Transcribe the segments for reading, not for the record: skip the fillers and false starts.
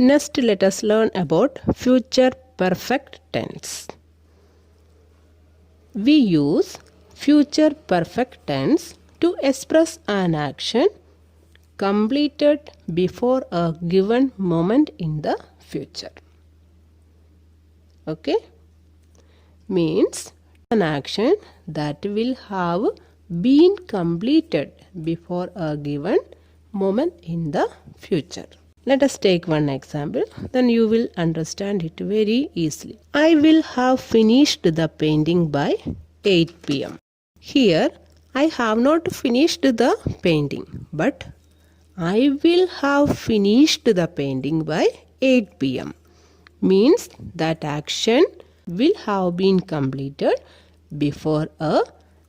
Next, let us learn about future perfect tense. We use future perfect tense to express an action completed before a given moment in the future. Okay? Means an action that will have been completed before a given moment in the future. Let us take one example, then you will understand it very easily. I will have finished the painting by 8 p.m. Here, I have not finished the painting, but I will have finished the painting by 8 p.m. Means that action will have been completed before a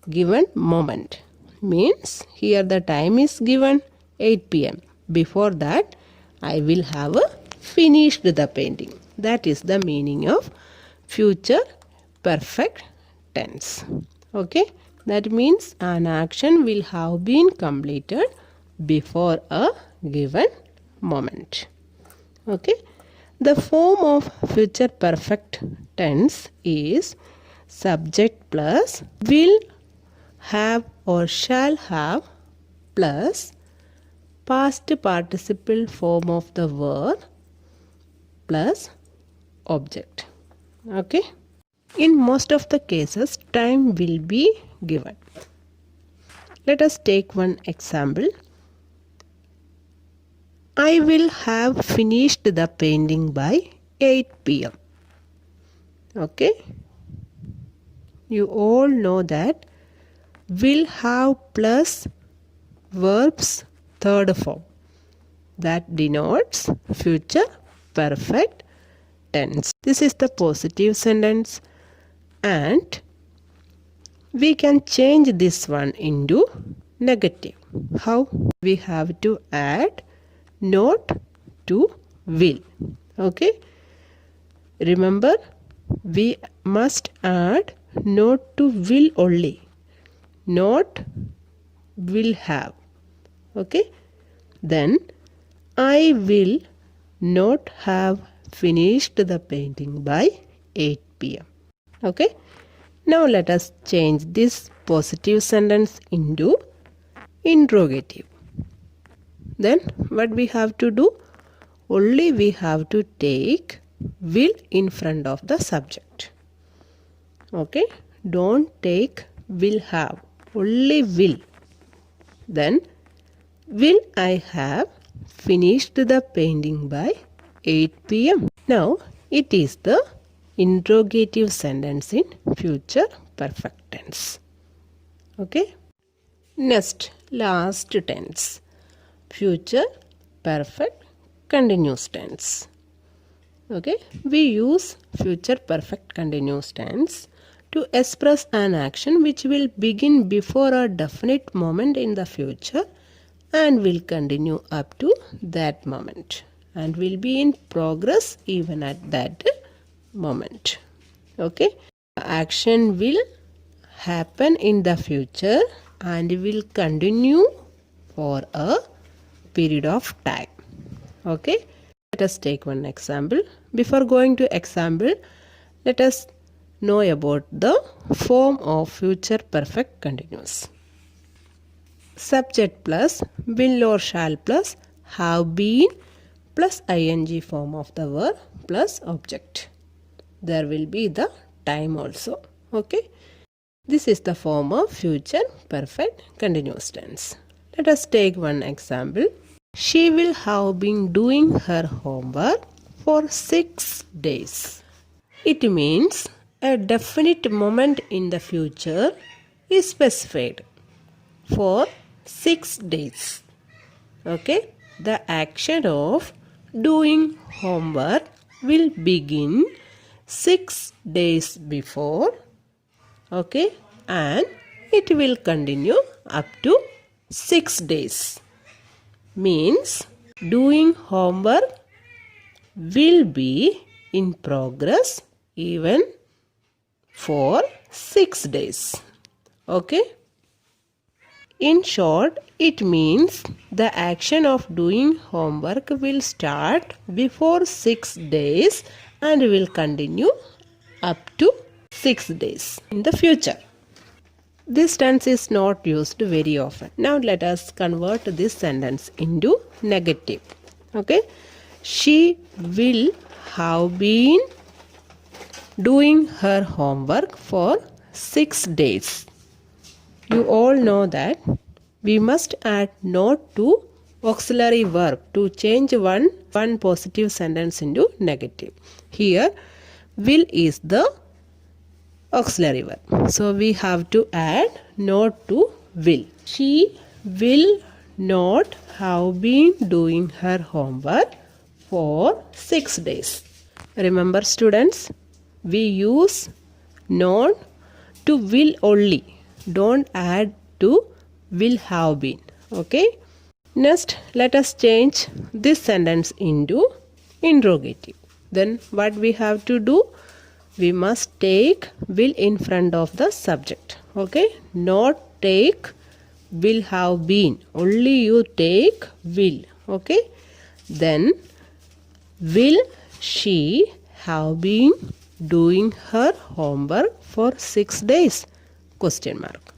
given moment. Means here the time is given 8 p.m. Before that, I will have finished the painting. That is the meaning of future perfect tense. Okay, that means an action will have been completed before a given moment. Okay, the form of future perfect tense is subject plus will have or shall have plus past participle form of the verb plus object. Okay, in most of the cases time will be given. Let us take one example. I will have finished the painting by 8 p.m. Okay, you all know that will have plus verbs third form, that denotes future perfect tense. This is the positive sentence, and we can change this one into negative. How? We have to add not to will. Okay, remember, we must add not to will only, not will have. Okay, then I will not have finished the painting by 8 p.m. Okay, now let us change this positive sentence into interrogative. Then what we have to do? Only we have to take will in front of the subject. Okay, don't take will have, only will. Then will I have finished the painting by 8 p.m. Now it is the interrogative sentence in future perfect tense. Okay, next, last tense, future perfect continuous tense. Okay, we use future perfect continuous tense to express an action which will begin before a definite moment in the future and will continue up to that moment and will be in progress even at that moment. Okay, action will happen in the future and will continue for a period of time. Okay, let us take one example. Before going to example, let us know about the form of future perfect continuous. Subject plus will or shall plus have been plus ing form of the verb plus object. There will be the time also. Okay, this is the form of future perfect continuous tense. Let us take one example. She will have been doing her homework for 6 days. It means a definite moment in the future is specified for 6 days. Okay, the action of doing homework will begin 6 days before. Okay, and it will continue up to 6 days. Means doing homework will be in progress even for 6 days. Okay, In short, it means the action of doing homework will start before 6 days and will continue up to 6 days in the future. This tense is not used very often. Now let us convert this sentence into negative. Okay. She will have been doing her homework for 6 days. You all know that we must add not to auxiliary verb to change one positive sentence into negative. Here, will is the auxiliary verb. So we have to add not to will. She will not have been doing her homework for 6 days. Remember students, we use not to will only. Don't add to will have been. Okay. Next, let us change this sentence into interrogative. Then what we have to do? We must take will in front of the subject. Okay. Not take will have been. Only you take will. Okay. Then will she have been doing her homework for 6 days? Question mark.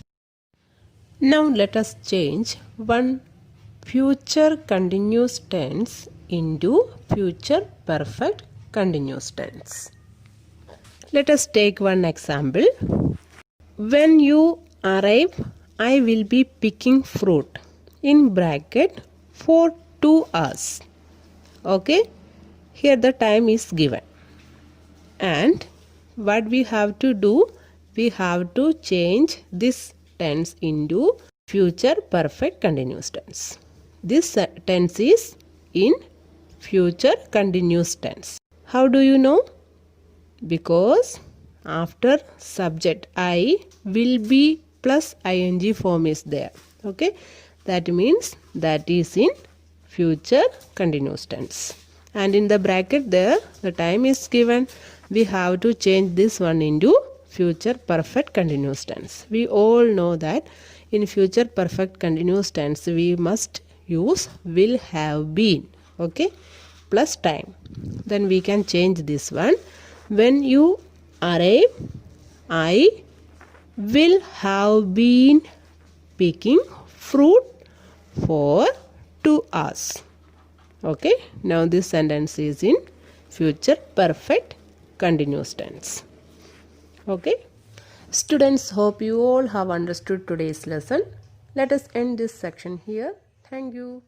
Now let us change one future continuous tense into future perfect continuous tense. Let us take one example. When you arrive, I will be picking fruit in bracket for 2 hours. Okay. Here the time is given. And what we have to do? We have to change this tense into future perfect continuous tense. This tense is in future continuous tense. How do you know? Because after subject I will be plus ing form is there. Okay. That means that is in future continuous tense. And in the bracket there the time is given. We have to change this one into future perfect continuous tense. We all know that in future perfect continuous tense we must use will have been. Okay. Plus time. Then we can change this one. When you arrive, I will have been picking fruit for 2 hours. Okay. Now this sentence is in future perfect continuous tense. Okay. Students, hope you all have understood today's lesson. Let us end this section here. Thank you.